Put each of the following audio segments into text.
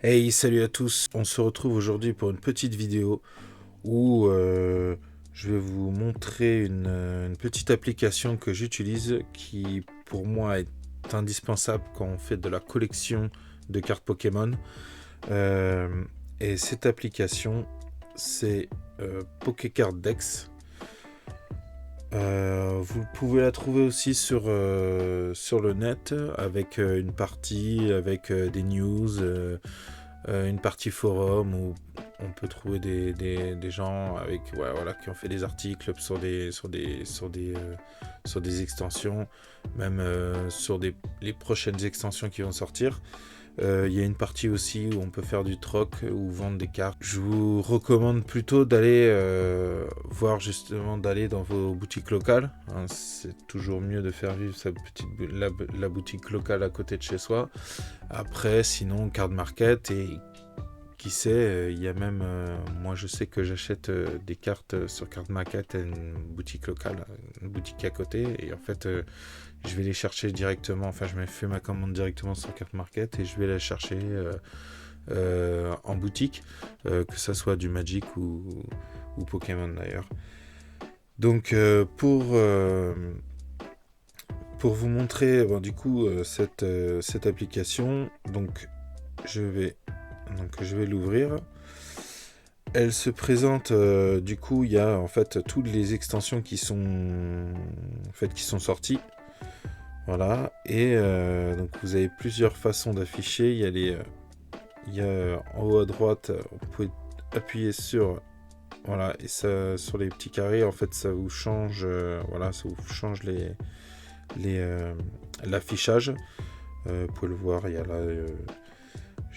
Hey, salut à tous. On se retrouve aujourd'hui pour une petite vidéo où je vais vous montrer une petite application que j'utilise qui pour moi est indispensable quand on fait de la collection de cartes Pokémon. Euh, et cette application, c'est Pokécard Dex. Vous pouvez la trouver aussi sur le net avec une partie, avec des news, une partie forum où on peut trouver des gens avec, ouais, voilà, qui ont fait des articles sur des extensions, même sur les prochaines extensions qui vont sortir. Il y a une partie aussi où on peut faire du troc ou vendre des cartes. Je vous recommande plutôt d'aller voir justement d'aller dans vos boutiques locales. Hein, c'est toujours mieux de faire vivre la boutique locale à côté de chez soi. Après, sinon, card market et qui sait, il y a même, moi je sais que j'achète des cartes sur card market à une boutique locale, une boutique à côté et en fait je vais les chercher directement, enfin je me fais ma commande directement sur card market et je vais les chercher en boutique, que ça soit du Magic ou Pokémon d'ailleurs. Donc pour vous montrer bon, du coup cette application, donc je vais je vais l'ouvrir. Elle se présente, du coup, il y a en fait toutes les extensions qui sont sorties. Voilà. Et donc vous avez plusieurs façons d'afficher. Il y a en haut à droite, vous pouvez appuyer sur, voilà, et ça, sur les petits carrés, en fait, ça vous change, voilà, ça vous change les, l'affichage. Vous pouvez le voir, il y a là.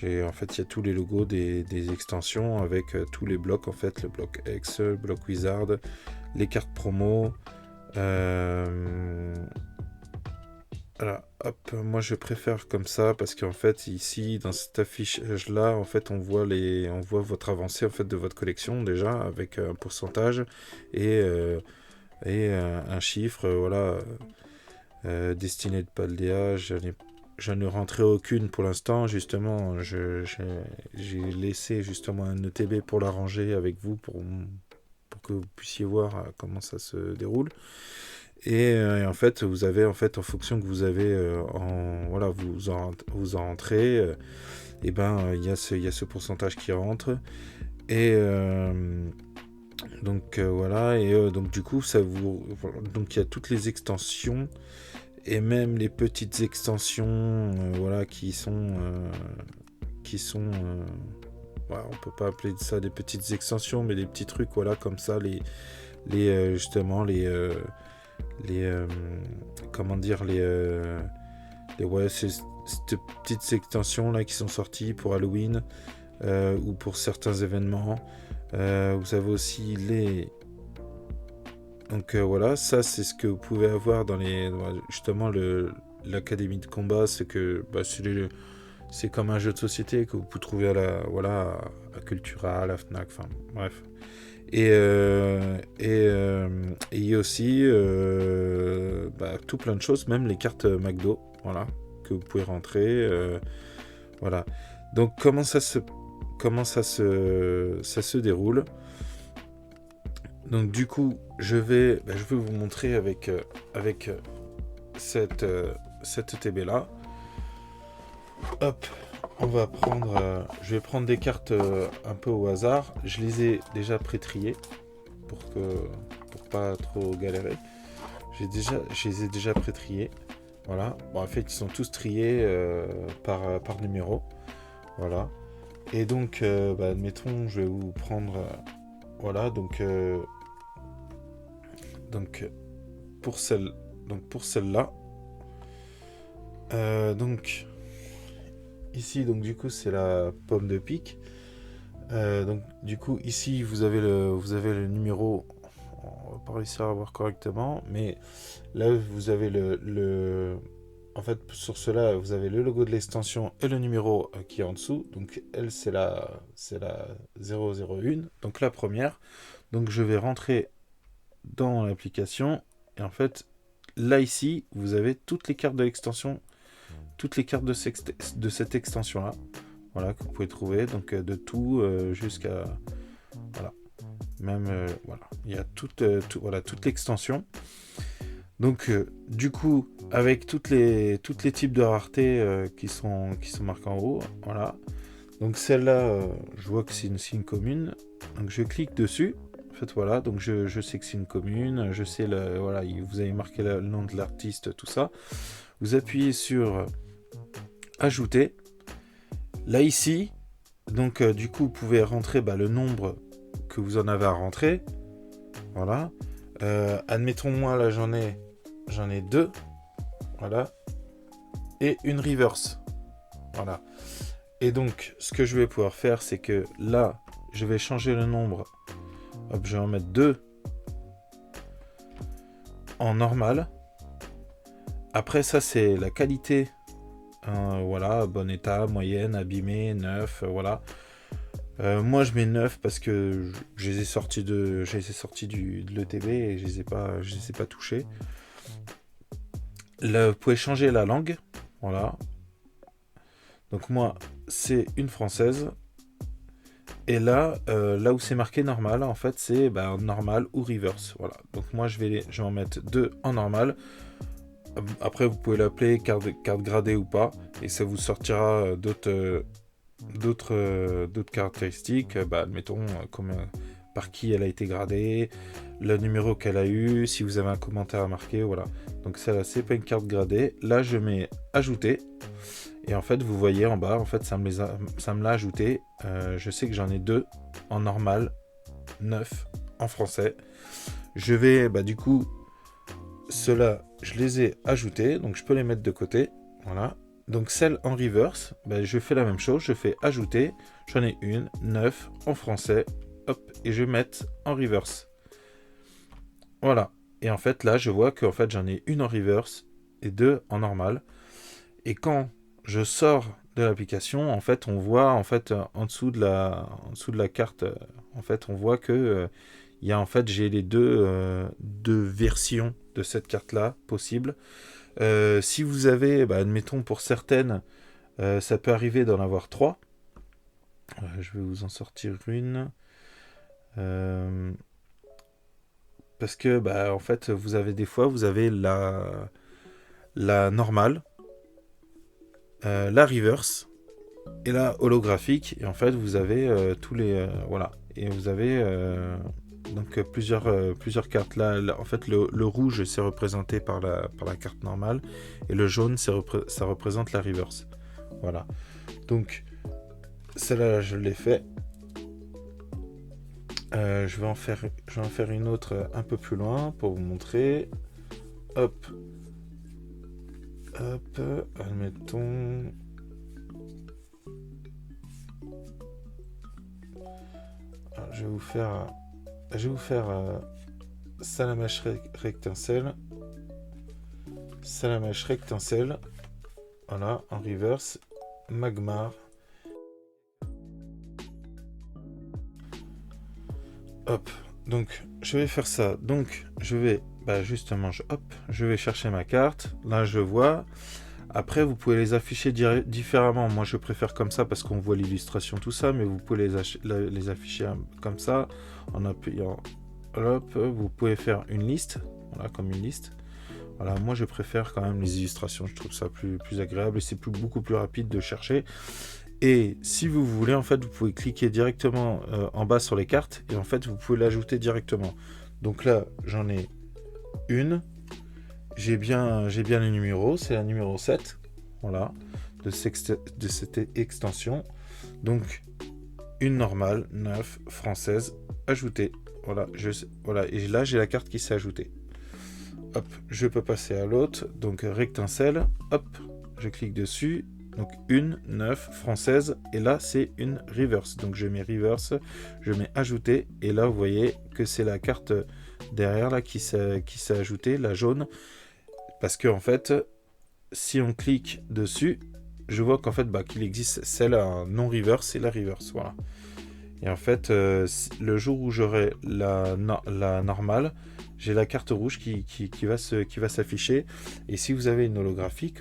En fait, il y a tous les logos des extensions avec tous les blocs, en fait, le bloc X, le bloc Wizard, les cartes promo. Voilà, hop, moi je préfère comme ça parce qu'en fait, ici, dans cette affichage-là, en fait, on voit votre avancée en fait, de votre collection déjà avec un pourcentage et, un chiffre, voilà, destiné de Paldea. Je ne rentrerai aucune pour l'instant. Justement, j'ai laissé justement un ETB pour l'arranger avec vous pour que vous puissiez voir comment ça se déroule. Et en fait, vous avez en fait en fonction que vous avez voilà vous en rentrez, et ben il y a ce pourcentage qui rentre et donc voilà et donc du coup ça vous donc il y a toutes les extensions et même les petites extensions, voilà, qui sont voilà, on peut pas appeler ça des petites extensions, mais des petits trucs, voilà, comme ça, justement, les comment dire, ouais, ces petites extensions là qui sont sorties pour Halloween ou pour certains événements. Vous avez aussi donc voilà, ça c'est ce que vous pouvez avoir justement l'académie de combat, c'est que bah, c'est comme un jeu de société que vous pouvez trouver à Cultura, à la Fnac, enfin bref. Et il y a aussi bah, tout plein de choses, même les cartes McDo, voilà, que vous pouvez rentrer, voilà. Donc ça se déroule. Donc du coup, je vais vous montrer avec cette ETB là. Hop, je vais prendre des cartes un peu au hasard. Je les ai déjà pré-triées pour pas trop galérer. Je les ai déjà pré-triés. Voilà. Bon, en fait, ils sont tous triés par numéro. Voilà. Et donc, bah, admettons, je vais vous prendre. Voilà. Donc pour celle, pour celle-là. Donc ici, donc du coup, c'est la pomme de pique. Donc du coup ici vous avez le numéro, on va pas réussir à voir correctement, mais là vous avez en fait sur cela vous avez le logo de l'extension et le numéro qui est en dessous. Donc elle c'est la 001, donc la première. Donc je vais rentrer dans l'application et en fait là ici vous avez toutes les cartes de l'extension, toutes les cartes de cette extension là. voilà, que vous pouvez trouver, donc de tout jusqu'à, voilà, même, voilà, il y a voilà, toute l'extension. Donc, du coup, avec toutes les types de rareté qui sont marqués en haut, voilà. Donc celle-là, je vois que c'est une commune, donc je clique dessus. En fait, voilà, donc je sais que c'est une commune, je sais, voilà, vous avez marqué le nom de l'artiste, tout ça. Vous appuyez sur ajouter. Là, ici, donc du coup, vous pouvez rentrer le nombre que vous en avez à rentrer. Voilà. Admettons, moi, là, j'en ai 2. Voilà. Et une reverse. Voilà. Et donc, ce que je vais pouvoir faire, c'est que là, je vais changer le nombre. Hop, je vais en mettre 2 en normal. Après, ça, c'est la qualité. Voilà, bon état, moyenne, abîmé, neuf, voilà. Moi, je mets 9 parce que je les ai sortis de l'ETB et je les ai pas touchés. Là, vous pouvez changer la langue. Voilà. Donc moi, c'est une française. Et là, là où c'est marqué normal, en fait, c'est normal ou reverse. Voilà. Donc moi, je vais en mettre 2 en normal. Après, vous pouvez l'appeler carte gradée ou pas. Et ça vous sortira d'autres caractéristiques. Admettons, comme par qui elle a été gradée, le numéro qu'elle a eu, si vous avez un commentaire à marquer, voilà. Donc ça, c'est pas une carte gradée. Là, je mets ajouter. Et en fait, vous voyez en bas, en fait, ça me l'a ajouté. Je sais que j'en ai 2 en normal, 9 en français. Je vais, du coup, ceux-là, je les ai ajoutés, donc je peux les mettre de côté. Voilà. Donc celle en reverse, je fais la même chose, je fais ajouter. J'en ai une, 9 en français. Hop, et je vais mettre en reverse. Voilà. Et en fait, là, je vois qu'en fait, j'en ai une en reverse et 2 en normal. Et quand je sors de l'application, en fait, on voit en en dessous de la carte, en fait, on voit que il y a en fait j'ai les deux versions de cette carte-là possibles. Si vous avez, admettons pour certaines, ça peut arriver d'en avoir 3. Je vais vous en sortir une. Parce que en fait, vous avez des fois, vous avez la normale. La reverse et la holographique, et en fait vous avez tous les voilà, et vous avez donc plusieurs cartes là, en fait le rouge c'est représenté par la carte normale et le jaune ça représente la reverse. Voilà, donc celle-là je l'ai fait. Je vais en faire une autre un peu plus loin pour vous montrer. Hop, admettons. Alors, je vais vous faire Salamèche rectincelle. Salamèche rectincelle. Voilà, en reverse. Magmar. Hop, donc je vais faire ça. Donc je vais, justement, je vais chercher ma carte. Là, je vois. Après, vous pouvez les afficher différemment. Moi, je préfère comme ça parce qu'on voit l'illustration, tout ça. Mais vous pouvez les afficher comme ça, en appuyant. Hop, vous pouvez faire une liste. Voilà, comme une liste. Voilà, moi, je préfère quand même les illustrations. Je trouve ça plus agréable et c'est beaucoup plus rapide de chercher. Et si vous voulez, en fait, vous pouvez cliquer directement en bas sur les cartes. Et en fait, vous pouvez l'ajouter directement. Donc là, j'en ai une. J'ai bien le numéro, c'est la numéro 7, voilà, de cette extension. Donc, une normale, 9, française, ajoutée. Voilà, et là, j'ai la carte qui s'est ajoutée. Hop, je peux passer à l'autre, donc rectincelle, hop, je clique dessus. Donc, une 9 française, et là, c'est une reverse. Donc, je mets reverse, je mets ajouter, et là, vous voyez que c'est la carte derrière là qui s'est ajoutée, la jaune. Parce que en fait, si on clique dessus, je vois qu'en fait qu'il existe celle non reverse et la reverse, voilà. Et en fait, le jour où j'aurai la normale, j'ai la carte rouge qui va s'afficher. Et si vous avez une holographique,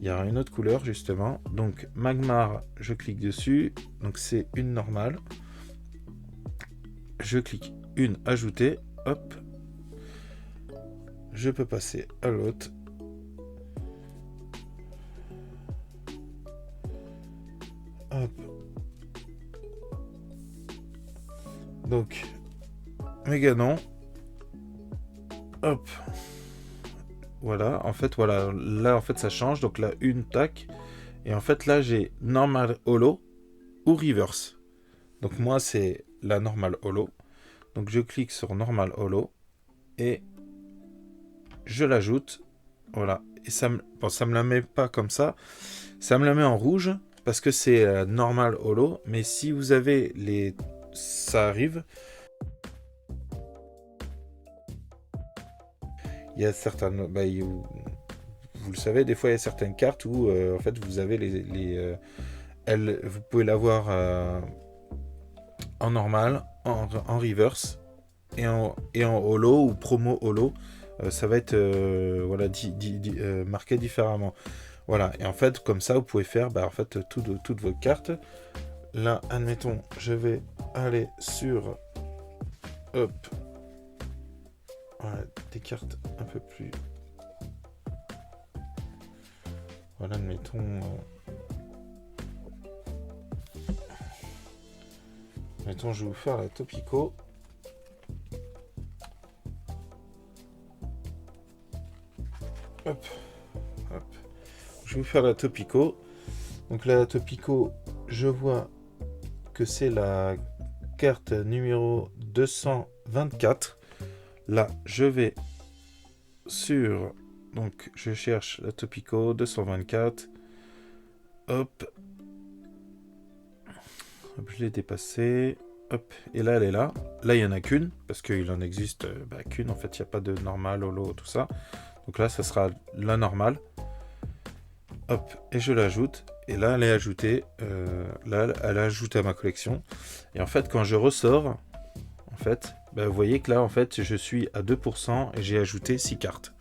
il y aura une autre couleur justement. Donc Magmar, je clique dessus. Donc c'est une normale. Je clique une ajoutée. Hop. Je peux passer à l'autre. Hop. Donc Méganon. Hop. Voilà, en fait, voilà. Là, en fait, ça change. Donc là, une, tac. Et en fait, là, j'ai normal holo ou reverse. Donc moi, c'est la normal holo. Donc je clique sur normal holo. Et je l'ajoute. Voilà. Et ça me la met pas comme ça. Ça me la met en rouge. Parce que c'est normal holo. Mais si vous avez les... Ça arrive... Il y a certaines, vous le savez, des fois il y a certaines cartes où en fait vous avez vous pouvez l'avoir en normal, en reverse et en holo ou promo holo. Ça va être voilà, marqué différemment. Voilà, et en fait comme ça vous pouvez faire en fait toutes vos cartes. Là, admettons, je vais aller sur hop. Voilà, des cartes un peu plus... Voilà, admettons... Admettons, je vais vous faire la Topico. Hop. Hop. Je vais vous faire la Topico. Donc la Topico, je vois que c'est la carte numéro 224. Là, je vais sur... Donc, je cherche la Topico 224. Hop. Hop, je l'ai dépassée. Hop. Et là, elle est là. Là, il n'y en a qu'une. Parce qu'il en existe qu'une. En fait, il n'y a pas de normal, holo, tout ça. Donc là, ça sera la normale. Hop. Et je l'ajoute. Et là, elle est ajoutée. Là, elle est ajoutée à ma collection. Et en fait, quand je ressors... En fait, vous voyez que là, en fait, je suis à 2% et j'ai ajouté 6 cartes.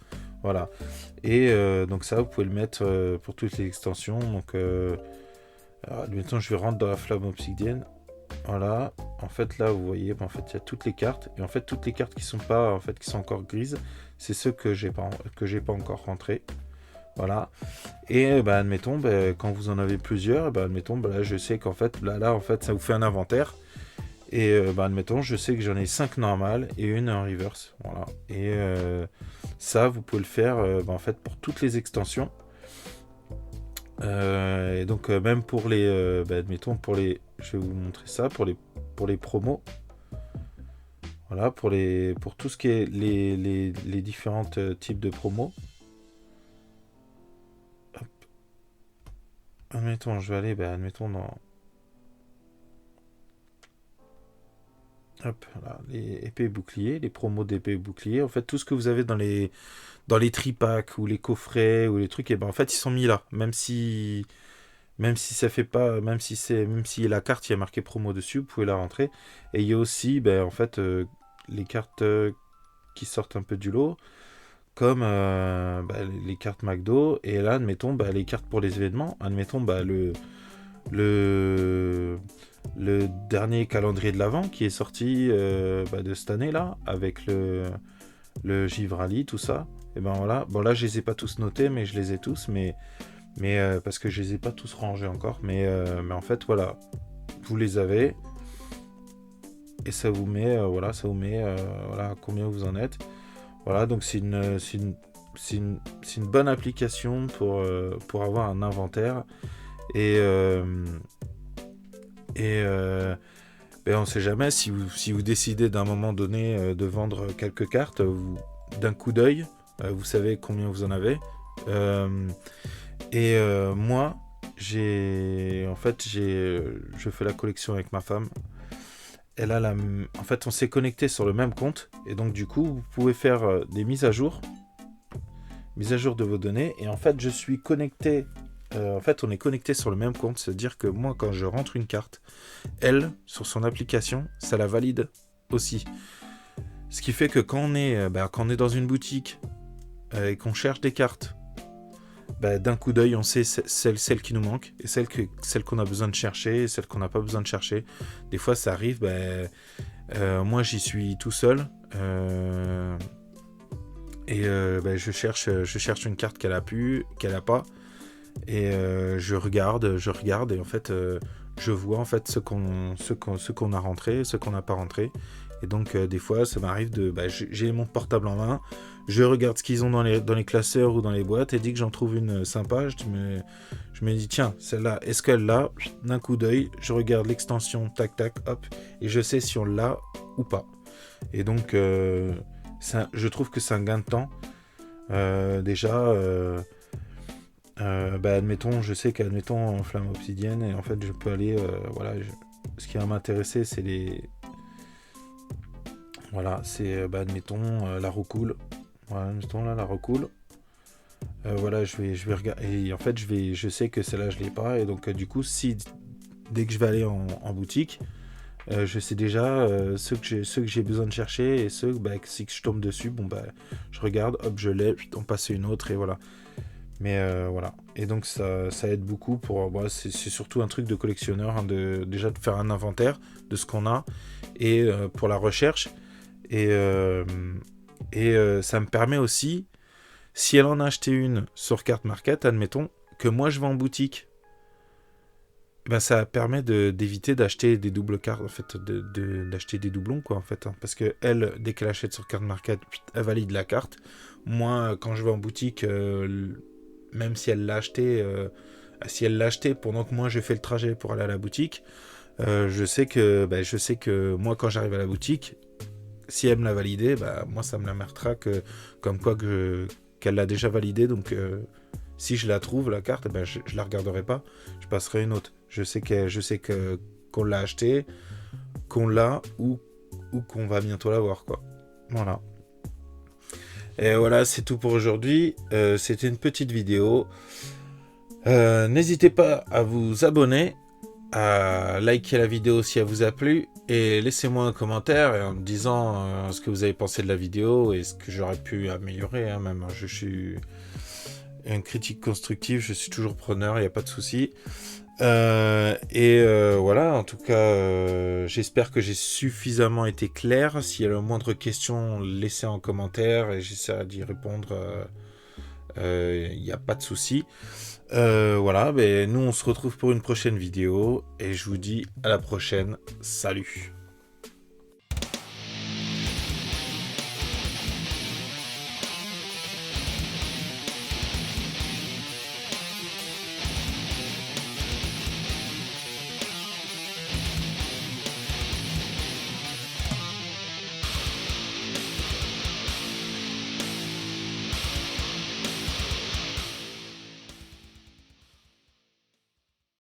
Voilà. Et donc ça, vous pouvez le mettre pour toutes les extensions. Donc, admettons, je vais rentrer dans la flamme obsidienne. Voilà. En fait, là, vous voyez, en fait, il y a toutes les cartes. Et en fait, toutes les cartes qui sont pas, en fait, qui sont encore grises, c'est ceux que j'ai pas encore rentrés. Voilà. Et admettons, quand vous en avez plusieurs, admettons, là, je sais qu'en fait, là, en fait, ça vous fait un inventaire. Et admettons, je sais que j'en ai 5 normales et une en reverse. Voilà. Et ça, vous pouvez le faire en fait pour toutes les extensions. Et donc, même pour les... admettons, pour les... Je vais vous montrer ça, pour les promos. Voilà, pour tout ce qui est les différents types de promos. Hop. Admettons, je vais aller, admettons, dans... Hop, là, les épées et boucliers, les promos d'épées et boucliers. En fait, tout ce que vous avez dans les tripacks ou les coffrets ou les trucs, et en fait, ils sont mis là. Même si ça fait pas, même si la carte il y a marqué promo dessus, vous pouvez la rentrer. Et il y a aussi, en fait, les cartes qui sortent un peu du lot, comme les cartes McDo. Et là, admettons, les cartes pour les événements. Admettons, le dernier calendrier de l'Avent qui est sorti de cette année là avec le Givrali, tout ça. Et voilà, bon là je les ai pas tous notés, mais je les ai tous, mais parce que je les ai pas tous rangés encore, mais en fait voilà, vous les avez et ça vous met voilà combien vous en êtes. Voilà, donc c'est une bonne application pour avoir un inventaire. Et on ne sait jamais si vous décidez d'un moment donné de vendre quelques cartes, d'un coup d'œil, vous savez combien vous en avez. Moi, je fais la collection avec ma femme. En fait, on s'est connecté sur le même compte et donc du coup, vous pouvez faire des mises à jour de vos données. Et en fait, je suis connecté. En fait, on est connecté sur le même compte, c'est-à-dire que moi, quand je rentre une carte, elle, sur son application, ça la valide aussi. Ce qui fait que quand on est dans une boutique et qu'on cherche des cartes, bah, d'un coup d'œil, on sait celle qui nous manque, et celle qu'on a besoin de chercher, et celle qu'on n'a pas besoin de chercher. Des fois, ça arrive, moi j'y suis tout seul, je cherche une carte qu'elle a pas, et je regarde, et en fait, je vois en fait ce qu'on a rentré, ce qu'on n'a pas rentré. Et donc des fois, ça m'arrive j'ai mon portable en main, je regarde ce qu'ils ont dans les classeurs ou dans les boîtes, et dès que j'en trouve une sympa, je me dis tiens, celle-là, est-ce qu'elle l'a? D'un coup d'œil, je regarde l'extension, tac tac, hop, et je sais si on l'a ou pas. Et donc je trouve que c'est un gain de temps. Admettons, je sais qu'admettons en flamme obsidienne, et en fait je peux aller, ce qui va m'intéresser, c'est admettons la roucoule. Voilà, admettons là la roucoule. Je vais regarder, et en fait je sais que celle-là je l'ai pas, et donc du coup dès que je vais aller en boutique, je sais déjà ceux que j'ai besoin de chercher, et ceux si je tombe dessus, je regarde, hop, je l'ai, on passe à une autre, et voilà. Mais voilà. Et donc ça aide beaucoup pour. C'est surtout un truc de collectionneur, hein, déjà de faire un inventaire de ce qu'on a, et pour la recherche. Et ça me permet aussi, si elle en a acheté une sur Card Market, admettons, que moi je vais en boutique, ça permet d'éviter d'acheter des doubles cartes, en fait, d'acheter des doublons, quoi, en fait, hein. Parce que elle, dès qu'elle achète sur Card Market, elle valide la carte. Moi, quand je vais en boutique, même si elle l'a acheté, pendant que moi je fais le trajet pour aller à la boutique, je sais que moi, quand j'arrive à la boutique, si elle me l'a validé, moi ça me la marquera comme quoi qu'elle l'a déjà validé. Donc si je la trouve, la carte, je la regarderai pas, je passerai une autre. Je sais qu'on l'a acheté, qu'on l'a, ou qu'on va bientôt l'avoir, quoi. Voilà. Et voilà, c'est tout pour aujourd'hui. C'était une petite vidéo. N'hésitez pas à vous abonner, à liker la vidéo si elle vous a plu, et laissez-moi un commentaire en me disant ce que vous avez pensé de la vidéo et ce que j'aurais pu améliorer, hein, même. Je suis une critique constructive, je suis toujours preneur, il n'y a pas de souci. Voilà, en tout cas, j'espère que j'ai suffisamment été clair. S'il y a la moindre question, laissez en commentaire et j'essaierai d'y répondre. Il n'y a pas de souci. Nous on se retrouve pour une prochaine vidéo et je vous dis à la prochaine. Salut!